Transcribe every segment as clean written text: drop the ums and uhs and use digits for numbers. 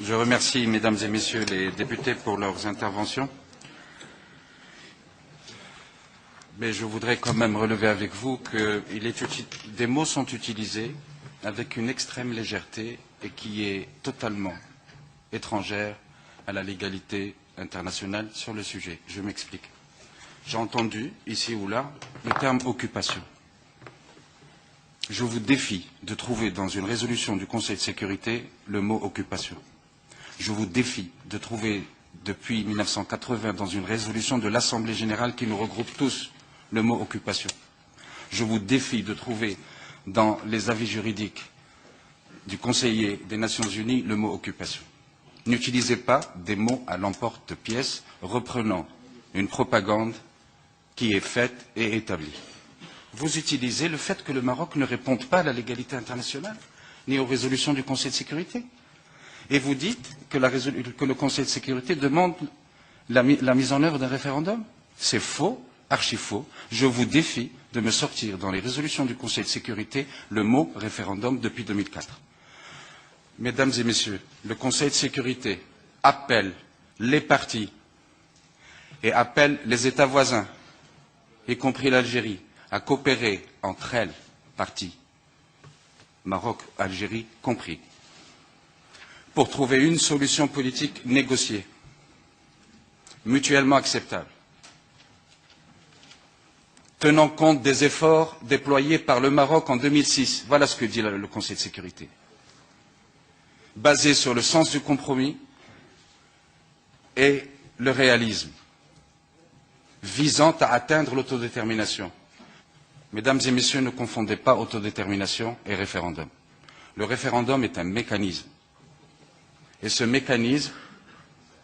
Je remercie mesdames et messieurs les députés pour leurs interventions. Mais je voudrais quand même relever avec vous que des mots sont utilisés avec une extrême légèreté et qui est totalement étrangère à la légalité internationale sur le sujet. Je m'explique. J'ai entendu, ici ou là, le terme occupation. Je vous défie de trouver dans une résolution du Conseil de sécurité le mot occupation. Je vous défie de trouver depuis 1980 dans une résolution de l'Assemblée générale qui nous regroupe tous le mot occupation. Je vous défie de trouver dans les avis juridiques du conseiller des Nations Unies le mot occupation. N'utilisez pas des mots à l'emporte-pièce reprenant une propagande qui est faite et établie. Vous utilisez le fait que le Maroc ne réponde pas à la légalité internationale, ni aux résolutions du Conseil de sécurité. Et vous dites que le Conseil de sécurité demande la mise en œuvre d'un référendum. C'est faux, archi faux. Je vous défie de me sortir dans les résolutions du Conseil de sécurité le mot référendum depuis 2004. Mesdames et messieurs, le Conseil de sécurité appelle les partis et appelle les États voisins, y compris l'Algérie, à coopérer entre elles, parties, Maroc, Algérie compris, pour trouver une solution politique négociée, mutuellement acceptable, tenant compte des efforts déployés par le Maroc en 2006. Voilà ce que dit le Conseil de sécurité. Basé sur le sens du compromis et le réalisme, visant à atteindre l'autodétermination. Mesdames et messieurs, ne confondez pas autodétermination et référendum. Le référendum est un mécanisme. Et ce mécanisme,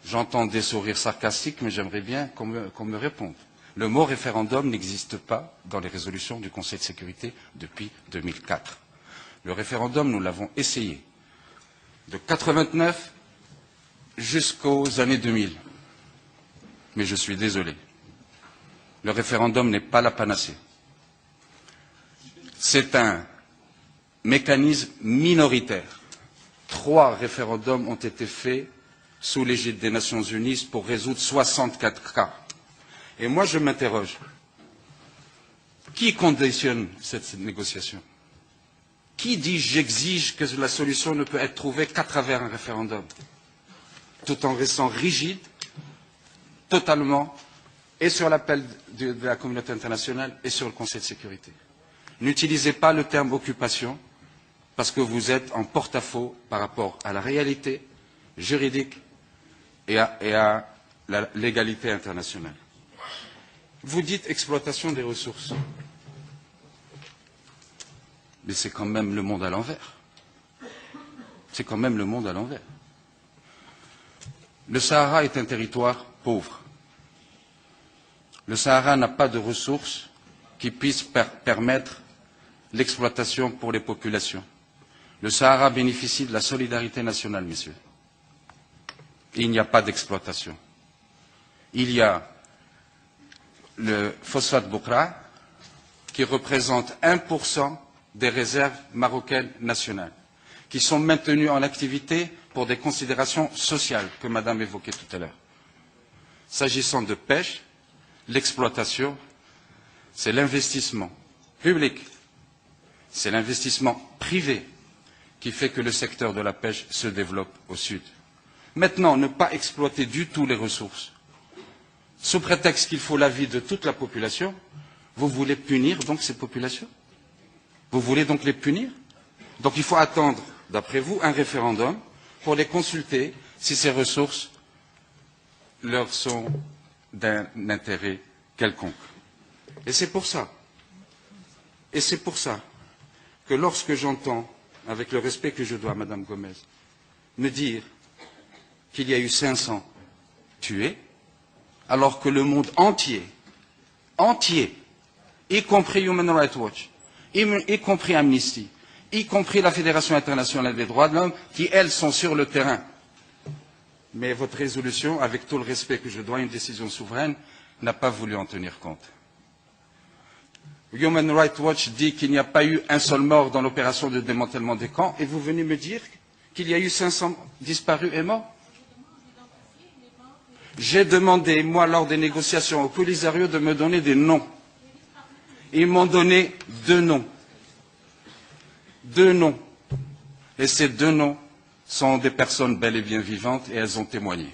j'entends des sourires sarcastiques, mais j'aimerais bien qu'on me réponde. Le mot référendum n'existe pas dans les résolutions du Conseil de sécurité depuis 2004. Le référendum, nous l'avons essayé de 89 jusqu'aux années 2000. Mais je suis désolé. Le référendum n'est pas la panacée. C'est un mécanisme minoritaire. 3 référendums ont été faits sous l'égide des Nations Unies pour résoudre 64 cas. Et moi, je m'interroge. Qui conditionne cette négociation? Qui dit j'exige que la solution ne peut être trouvée qu'à travers un référendum, tout en restant rigide, totalement, et sur l'appel de la communauté internationale et sur le Conseil de sécurité? N'utilisez pas le terme occupation, parce que vous êtes en porte-à-faux par rapport à la réalité juridique et à la légalité internationale. Vous dites exploitation des ressources. Mais c'est quand même le monde à l'envers. C'est quand même le monde à l'envers. Le Sahara est un territoire pauvre. Le Sahara n'a pas de ressources qui puissent permettre l'exploitation pour les populations. Le Sahara bénéficie de la solidarité nationale, messieurs. Il n'y a pas d'exploitation. Il y a le phosphate Boukra qui représente 1% des réserves marocaines nationales, qui sont maintenues en activité pour des considérations sociales que Madame évoquait tout à l'heure. S'agissant de pêche, l'exploitation, c'est l'investissement public, c'est l'investissement privé qui fait que le secteur de la pêche se développe au sud. Maintenant, ne pas exploiter du tout les ressources, sous prétexte qu'il faut l'avis de toute la population, vous voulez punir donc ces populations? Vous voulez donc les punir? Donc il faut attendre, d'après vous, un référendum pour les consulter si ces ressources leur sont d'un intérêt quelconque. Et c'est pour ça que lorsque j'entends, avec le respect que je dois à Madame Gomez, me dire qu'il y a eu 500 tués, alors que le monde entier, y compris Human Rights Watch, y compris Amnesty, y compris la Fédération internationale des droits de l'homme, qui, elles, sont sur le terrain. Mais votre résolution, avec tout le respect que je dois à une décision souveraine, n'a pas voulu en tenir compte. Human Rights Watch dit qu'il n'y a pas eu un seul mort dans l'opération de démantèlement des camps, et vous venez me dire qu'il y a eu 500 disparus et morts? J'ai demandé, moi, lors des négociations au Polisario, de me donner des noms. Ils m'ont donné 2 noms. 2 noms. Et ces 2 noms sont des personnes bel et bien vivantes et elles ont témoigné.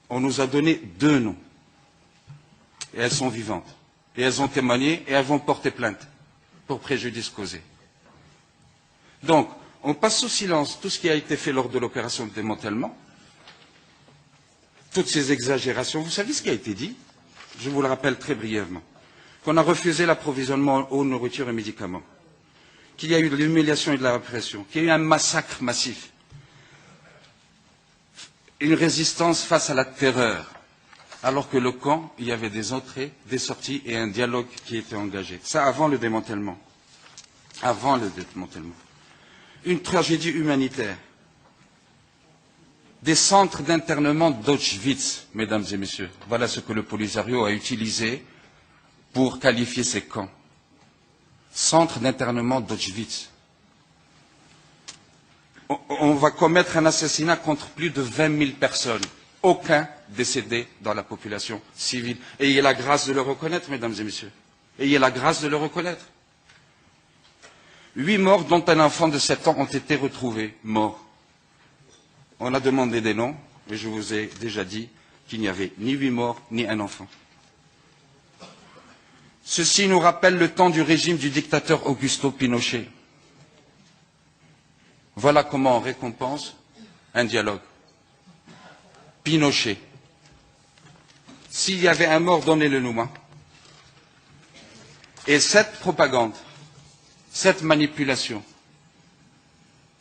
On nous a donné 2 noms. Et elles sont vivantes. Et elles ont témoigné et elles vont porter plainte pour préjudice causé. Donc, on passe sous silence tout ce qui a été fait lors de l'opération de démantèlement. Toutes ces exagérations. Vous savez ce qui a été dit? Je vous le rappelle très brièvement. Qu'on a refusé l'approvisionnement en eau, nourriture et médicaments. Qu'il y a eu de l'humiliation et de la répression. Qu'il y a eu un massacre massif. Une résistance face à la terreur. Alors que le camp, il y avait des entrées, des sorties et un dialogue qui était engagé. Ça avant le démantèlement. Avant le démantèlement. Une tragédie humanitaire. Des centres d'internement d'Auschwitz, mesdames et messieurs. Voilà ce que le Polisario a utilisé pour qualifier ces camps. Centres d'internement d'Auschwitz. On va commettre un assassinat contre plus de 20 000 personnes. Aucun décédé dans la population civile. Ayez la grâce de le reconnaître, mesdames et messieurs. Ayez la grâce de le reconnaître. 8 morts, dont un enfant de 7 ans, ont été retrouvés morts. On a demandé des noms, et je vous ai déjà dit qu'il n'y avait ni 8 morts, ni un enfant. Ceci nous rappelle le temps du régime du dictateur Augusto Pinochet. Voilà comment on récompense un dialogue. Pinochet. S'il y avait un mort, donnez-le-nous. Et cette propagande, cette manipulation,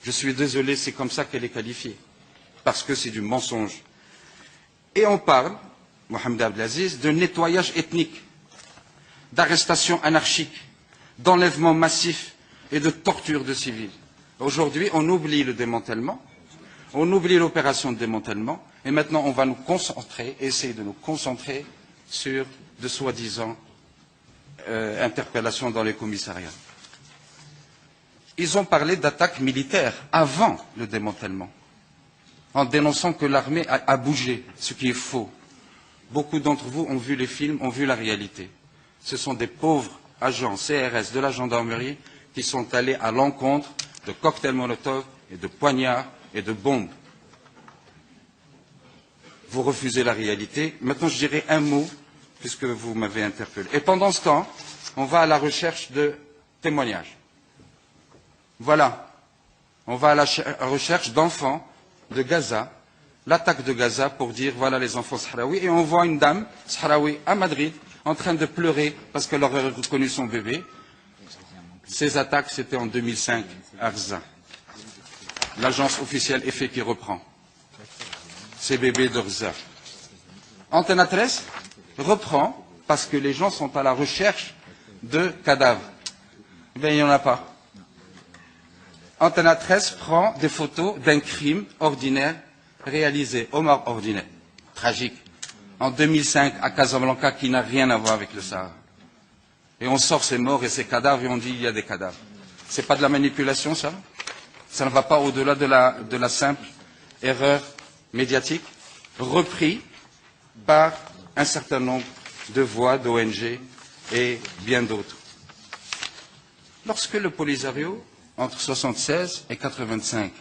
je suis désolé, c'est comme ça qu'elle est qualifiée. Parce que c'est du mensonge. Et on parle, Mohamed Abdelaziz, de nettoyage ethnique, d'arrestation anarchique, d'enlèvement massif et de torture de civils. Aujourd'hui, on oublie le démantèlement, on oublie l'opération de démantèlement, et maintenant on va nous concentrer, essayer de nous concentrer sur de soi-disant interpellations dans les commissariats. Ils ont parlé d'attaques militaires avant le démantèlement, en dénonçant que l'armée a bougé, ce qui est faux. Beaucoup d'entre vous ont vu les films, ont vu la réalité. Ce sont des pauvres agents CRS de la gendarmerie qui sont allés à l'encontre de cocktails Molotov et de poignards et de bombes. Vous refusez la réalité. Maintenant, je dirai un mot, puisque vous m'avez interpellé. Et pendant ce temps, on va à la recherche de témoignages. Voilà. On va à la recherche d'enfants de Gaza, l'attaque de Gaza, pour dire voilà les enfants sahraouis. Et on voit une dame sahraoui à Madrid en train de pleurer parce qu'elle aurait reconnu son bébé. Ces attaques, c'était en 2005 à Gaza. L'agence officielle EFE qui reprend. Ces bébés de Gaza. Antenne 13 reprend parce que les gens sont à la recherche de cadavres. Eh bien, il n'y en a pas. Antenne 13 prend des photos d'un crime ordinaire réalisé, Omar ordinaire, tragique, en 2005 à Casablanca, qui n'a rien à voir avec le Sahara. Et on sort ces morts et ces cadavres et on dit il y a des cadavres. C'est pas de la manipulation, ça? Ça ne va pas au-delà de la simple erreur médiatique, repris par un certain nombre de voix d'ONG et bien d'autres. Lorsque le Polisario, entre 1976 et 1985,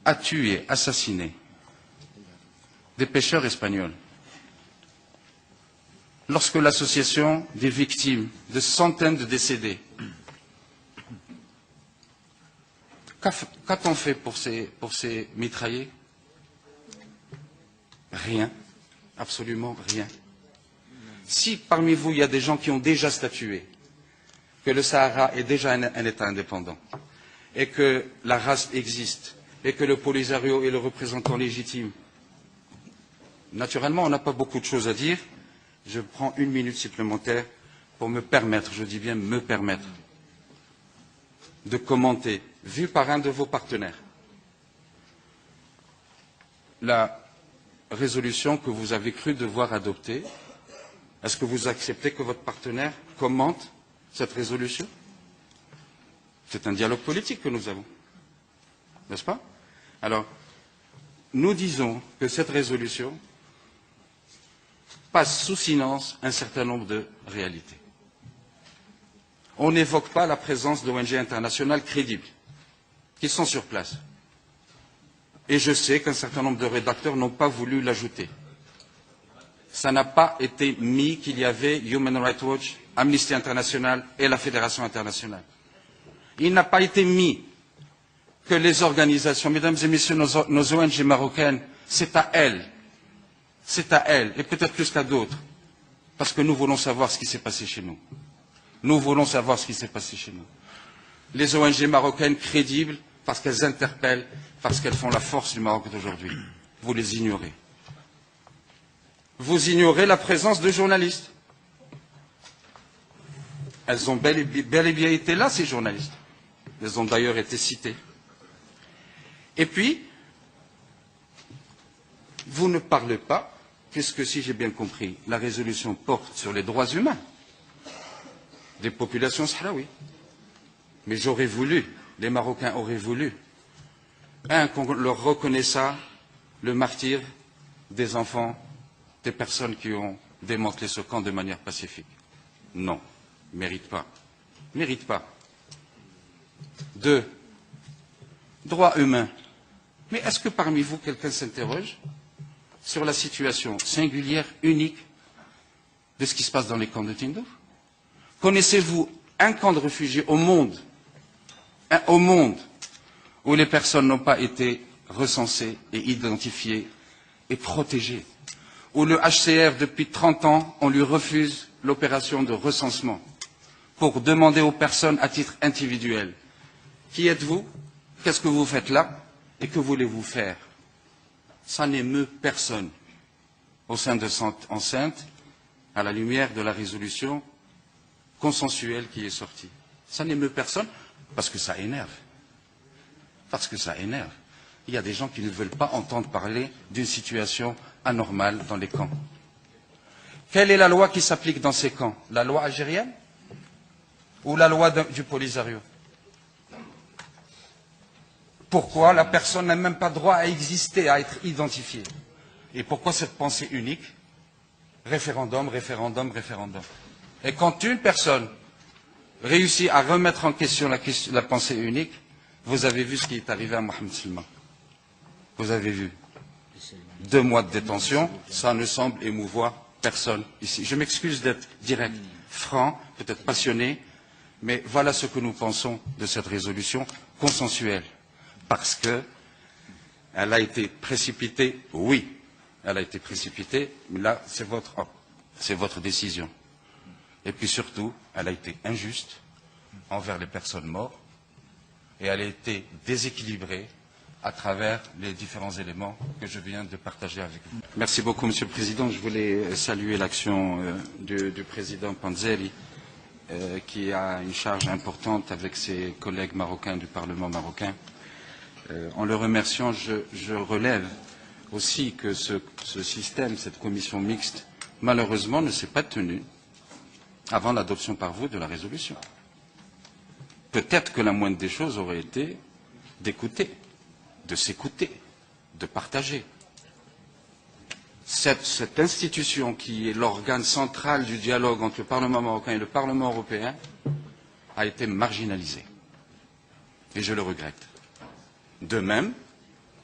a tué, assassiné des pêcheurs espagnols, lorsque l'association des victimes, de centaines de décédés, qu'a-t-on fait pour ces mitraillés? Rien, absolument rien. Si parmi vous, il y a des gens qui ont déjà statué que le Sahara est déjà un État indépendant, et que la race existe, et que le Polisario est le représentant légitime, naturellement, on n'a pas beaucoup de choses à dire. Je prends 1 minute supplémentaire pour me permettre, je dis bien me permettre, de commenter, vu par un de vos partenaires, la résolution que vous avez cru devoir adopter. Est-ce que vous acceptez que votre partenaire commente cette résolution? C'est un dialogue politique que nous avons. N'est-ce pas? Alors, nous disons que cette résolution passe sous silence un certain nombre de réalités. On n'évoque pas la présence d'ONG internationales crédibles qui sont sur place. Et je sais qu'un certain nombre de rédacteurs n'ont pas voulu l'ajouter. Ça n'a pas été mis qu'il y avait Human Rights Watch, Amnesty International et la Fédération internationale. Il n'a pas été mis que les organisations, mesdames et messieurs, nos ONG marocaines, c'est à elles, et peut-être plus qu'à d'autres, parce que nous voulons savoir ce qui s'est passé chez nous. Nous voulons savoir ce qui s'est passé chez nous. Les ONG marocaines crédibles, parce qu'elles interpellent, parce qu'elles font la force du Maroc d'aujourd'hui. Vous les ignorez. Vous ignorez la présence de journalistes. Elles ont bel et bien été là, ces journalistes. Elles ont d'ailleurs été citées. Et puis, vous ne parlez pas, puisque si j'ai bien compris, la résolution porte sur les droits humains des populations sahraouies. Mais j'aurais voulu, les Marocains auraient voulu, qu'on leur reconnaisse le martyre des enfants, des personnes qui ont démantelé ce camp de manière pacifique. Non, mérite pas. Mérite pas. 2. Droits humains. Mais est-ce que parmi vous, quelqu'un s'interroge sur la situation singulière, unique, de ce qui se passe dans les camps de Tindouf? Connaissez-vous un camp de réfugiés au monde où les personnes n'ont pas été recensées et identifiées et protégées, où le HCR, depuis 30 ans, on lui refuse l'opération de recensement pour demander aux personnes à titre individuel: qui êtes-vous? Qu'est-ce que vous faites là? Et que voulez-vous faire? Ça n'émeut personne au sein de cette enceinte, à la lumière de la résolution consensuelle qui est sortie. Ça n'émeut personne parce que ça énerve. Parce que ça énerve. Il y a des gens qui ne veulent pas entendre parler d'une situation anormale dans les camps. Quelle est la loi qui s'applique dans ces camps? La loi algérienne ou la loi du Polisario? Pourquoi la personne n'a même pas droit à exister, à être identifiée? Et pourquoi cette pensée unique? Référendum, référendum, référendum. Et quand une personne réussit à remettre en question la pensée unique, vous avez vu ce qui est arrivé à Mohamed Silma. Vous avez vu. 2 mois de détention, ça ne semble émouvoir personne ici. Je m'excuse d'être direct, franc, peut-être passionné, mais voilà ce que nous pensons de cette résolution consensuelle. Parce qu'elle a été précipitée, oui, elle a été précipitée, mais là, c'est votre décision. Et puis surtout, elle a été injuste envers les personnes mortes et elle a été déséquilibrée à travers les différents éléments que je viens de partager avec vous. Merci beaucoup, Monsieur le Président. Je voulais saluer l'action du Président Panzeri, qui a une charge importante avec ses collègues marocains du Parlement marocain. En le remerciant, je relève aussi que ce système, cette commission mixte, malheureusement ne s'est pas tenu avant l'adoption par vous de la résolution. Peut-être que la moindre des choses aurait été d'écouter, de s'écouter, de partager. Cette institution qui est l'organe central du dialogue entre le Parlement marocain et le Parlement européen a été marginalisée. Et je le regrette. De même,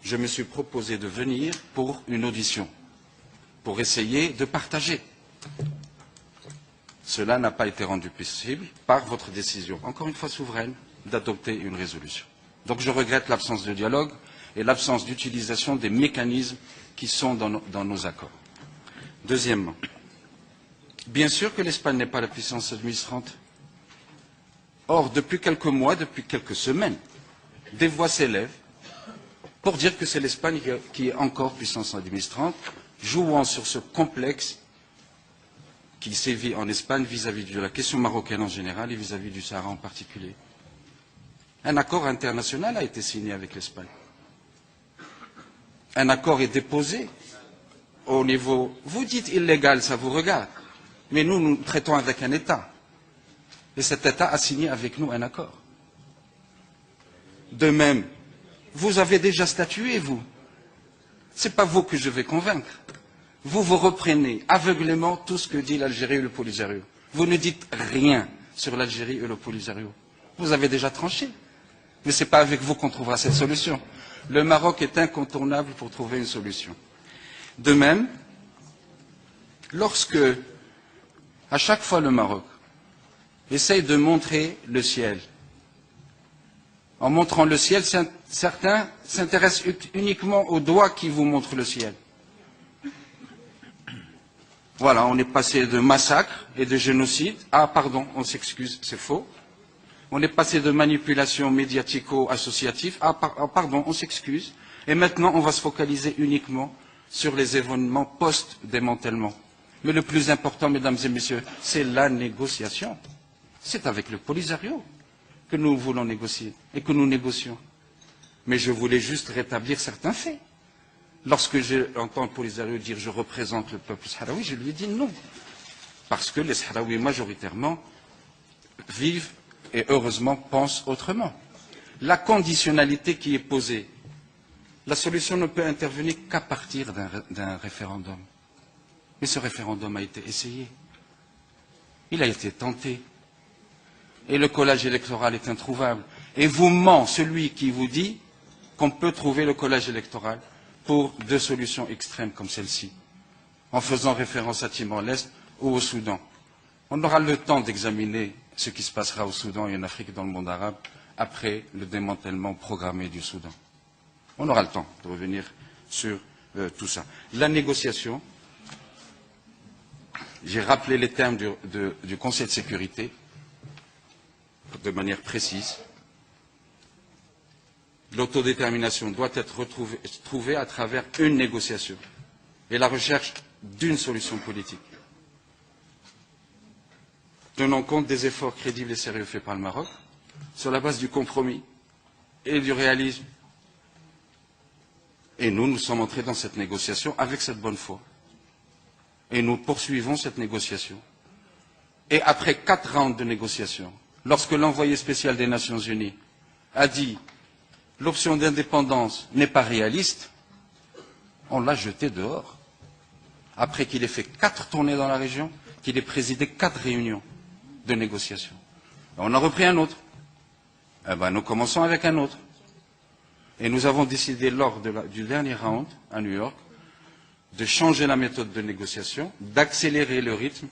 je me suis proposé de venir pour une audition, pour essayer de partager. Cela n'a pas été rendu possible par votre décision, encore une fois souveraine, d'adopter une résolution. Donc je regrette l'absence de dialogue et l'absence d'utilisation des mécanismes qui sont dans nos accords. Deuxièmement, bien sûr que l'Espagne n'est pas la puissance administrante. Or, depuis quelques mois, depuis quelques semaines, des voix s'élèvent pour dire que c'est l'Espagne qui est encore puissance administrante, jouant sur ce complexe qui sévit en Espagne vis-à-vis de la question marocaine en général et vis-à-vis du Sahara en particulier. Un accord international a été signé avec l'Espagne. Un accord est déposé au niveau... Vous dites illégal, ça vous regarde. Mais nous traitons avec un État. Et cet État a signé avec nous un accord. De même, vous avez déjà statué, vous. Ce n'est pas vous que je vais convaincre. Vous reprenez aveuglément tout ce que dit l'Algérie et le Polisario. Vous ne dites rien sur l'Algérie et le Polisario. Vous avez déjà tranché. Mais ce n'est pas avec vous qu'on trouvera cette solution. Le Maroc est incontournable pour trouver une solution. De même, lorsque, à chaque fois, le Maroc essaye de montrer le ciel, en montrant le ciel, certains s'intéressent uniquement aux doigts qui vous montrent le ciel. Voilà, on est passé de massacre et de génocide. Ah, pardon, on s'excuse, c'est faux. On est passé de manipulation médiatico-associative. Ah, pardon, on s'excuse. Et maintenant, on va se focaliser uniquement sur les événements post-démantèlement. Mais le plus important, mesdames et messieurs, c'est la négociation. C'est avec le Polisario que nous voulons négocier et que nous négocions. Mais je voulais juste rétablir certains faits. Lorsque j'entends le Polisario dire « je représente le peuple sahraoui », je lui ai dit non. Parce que les Sahraouis, majoritairement, vivent et heureusement pensent autrement. La conditionnalité qui est posée, la solution ne peut intervenir qu'à partir d'un référendum. Mais ce référendum a été essayé. Il a été tenté. Et le collège électoral est introuvable. Et vous ment celui qui vous dit qu'on peut trouver le collège électoral pour deux solutions extrêmes comme celle-ci, en faisant référence à Timor-Leste ou au Soudan. On aura le temps d'examiner ce qui se passera au Soudan et en Afrique et dans le monde arabe après le démantèlement programmé du Soudan. On aura le temps de revenir sur tout ça. La négociation, j'ai rappelé les termes du Conseil de sécurité de manière précise. L'autodétermination doit être trouvée à travers une négociation et la recherche d'une solution politique. Tenant compte des efforts crédibles et sérieux faits par le Maroc, sur la base du compromis et du réalisme. Et nous sommes entrés dans cette négociation avec cette bonne foi. Et nous poursuivons cette négociation. Et après 4 rounds de négociation, lorsque l'envoyé spécial des Nations Unies a dit l'option d'indépendance n'est pas réaliste, on l'a jeté dehors. Après qu'il ait fait 4 tournées dans la région, qu'il ait présidé 4 réunions de négociation. On a repris un autre. Eh bien, nous commençons avec un autre. Et nous avons décidé lors du dernier round à New York de changer la méthode de négociation, d'accélérer le rythme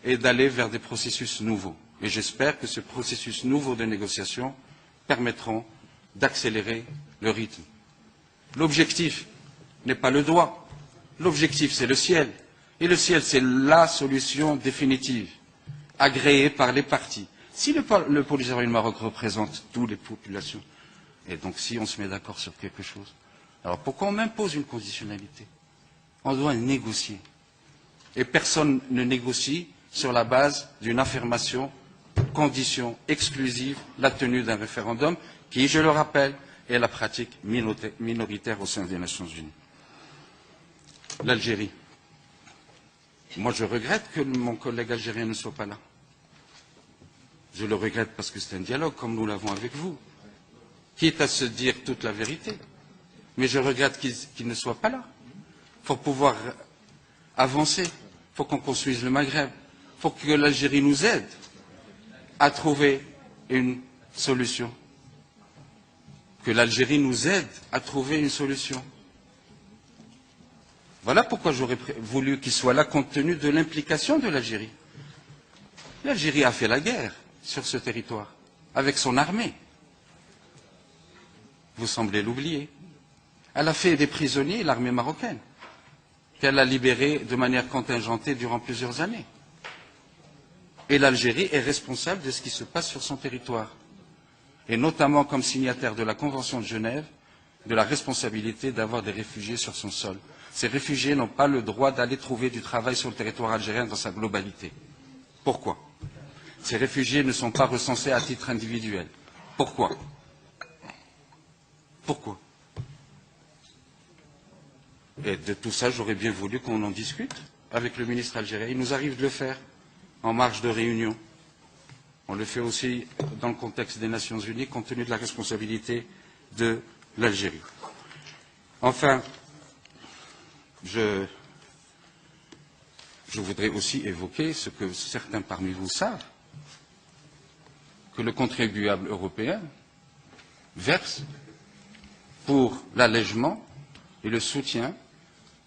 et d'aller vers des processus nouveaux. Et j'espère que ce processus nouveau de négociation permettront d'accélérer le rythme. L'objectif n'est pas le doigt. L'objectif, c'est le ciel. Et le ciel, c'est la solution définitive, agréée par les partis. Si le Polisario et le Maroc représentent toutes les populations, et donc si on se met d'accord sur quelque chose, alors pourquoi on m'impose une conditionnalité? On doit négocier. Et personne ne négocie sur la base d'une affirmation, condition exclusive, la tenue d'un référendum, qui, je le rappelle, est la pratique minoritaire au sein des Nations Unies. L'Algérie. Moi, je regrette que mon collègue algérien ne soit pas là. Je le regrette parce que c'est un dialogue, comme nous l'avons avec vous, quitte à se dire toute la vérité. Mais je regrette qu'il ne soit pas là. Pour pouvoir avancer, il faut qu'on construise le Maghreb. Il faut que l'Algérie nous aide à trouver une solution. Que l'Algérie nous aide à trouver une solution. Voilà pourquoi j'aurais voulu qu'il soit là compte tenu de l'implication de l'Algérie. L'Algérie a fait la guerre sur ce territoire, avec son armée. Vous semblez l'oublier. Elle a fait des prisonniers, l'armée marocaine, qu'elle a libérée de manière contingentée durant plusieurs années. Et l'Algérie est responsable de ce qui se passe sur son territoire, et notamment comme signataire de la Convention de Genève, de la responsabilité d'avoir des réfugiés sur son sol. Ces réfugiés n'ont pas le droit d'aller trouver du travail sur le territoire algérien dans sa globalité. Pourquoi? Ces réfugiés ne sont pas recensés à titre individuel. Pourquoi? Pourquoi? Et de tout ça, j'aurais bien voulu qu'on en discute avec le ministre algérien. Il nous arrive de le faire en marge de réunion. On le fait aussi dans le contexte des Nations Unies, compte tenu de la responsabilité de l'Algérie. Enfin, je voudrais aussi évoquer ce que certains parmi vous savent, que le contribuable européen verse pour l'allègement et le soutien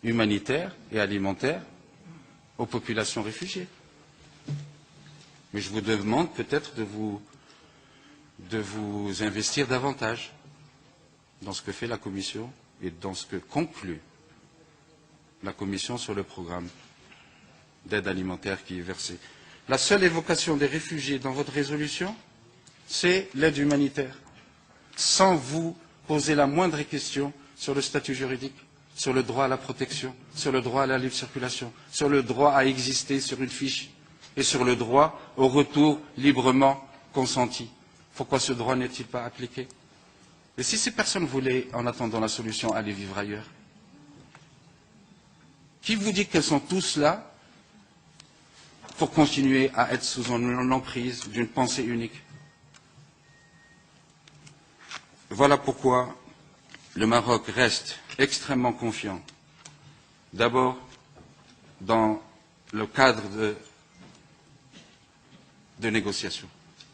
humanitaire et alimentaire aux populations réfugiées. Mais je vous demande peut-être de vous investir davantage dans ce que fait la Commission et dans ce que conclut la Commission sur le programme d'aide alimentaire qui est versé. La seule évocation des réfugiés dans votre résolution, c'est l'aide humanitaire, sans vous poser la moindre question sur le statut juridique, sur le droit à la protection, sur le droit à la libre circulation, sur le droit à exister sur une fiche et sur le droit au retour librement consenti. Pourquoi ce droit n'est-il pas appliqué? Et si ces personnes voulaient, en attendant la solution, aller vivre ailleurs? Qui vous dit qu'elles sont tous là pour continuer à être sous l'emprise d'une pensée unique? Voilà pourquoi le Maroc reste extrêmement confiant. D'abord, dans le cadre de négociation,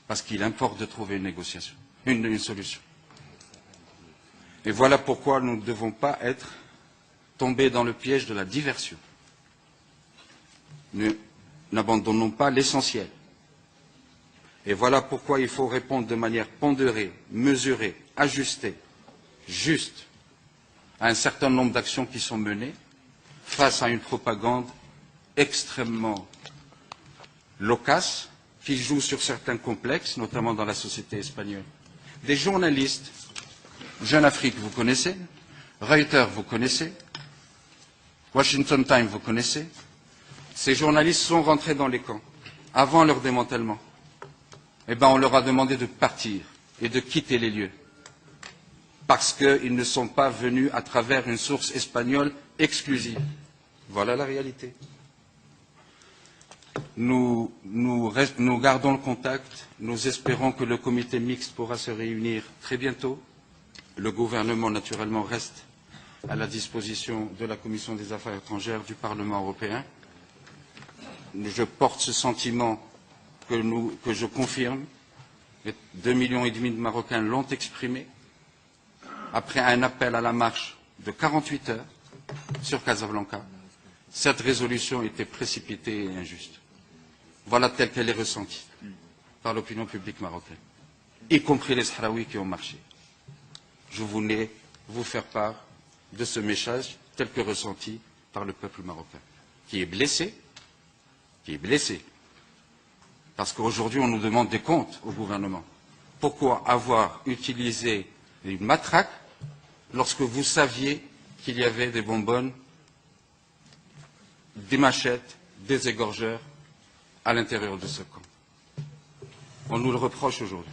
parce qu'il importe de trouver une négociation, une solution. Et voilà pourquoi nous ne devons pas être tombés dans le piège de la diversion. Nous n'abandonnons pas l'essentiel. Et voilà pourquoi il faut répondre de manière pondérée, mesurée, ajustée, juste à un certain nombre d'actions qui sont menées face à une propagande extrêmement loquace qui joue sur certains complexes, notamment dans la société espagnole. Des journalistes, Jeune Afrique, vous connaissez, Reuters, vous connaissez, Washington Times, vous connaissez. Ces journalistes sont rentrés dans les camps avant leur démantèlement. Eh bien, on leur a demandé de partir et de quitter les lieux parce qu'ils ne sont pas venus à travers une source espagnole exclusive. Voilà la réalité. Nous gardons le contact. Nous espérons que le comité mixte pourra se réunir très bientôt. Le gouvernement, naturellement, reste à la disposition de la Commission des affaires étrangères du Parlement européen. Je porte ce sentiment que je confirme. 2,5 millions de Marocains l'ont exprimé après un appel à la marche de 48 heures sur Casablanca. Cette résolution était précipitée et injuste. Voilà telle qu'elle est ressentie par l'opinion publique marocaine, y compris les Sahraouis qui ont marché. Je voulais vous faire part de ce message tel que ressenti par le peuple marocain, qui est blessé, parce qu'aujourd'hui on nous demande des comptes au gouvernement. Pourquoi avoir utilisé une matraque lorsque vous saviez qu'il y avait des bonbonnes, des machettes, des égorgeurs à l'intérieur de ce camp? On nous le reproche aujourd'hui.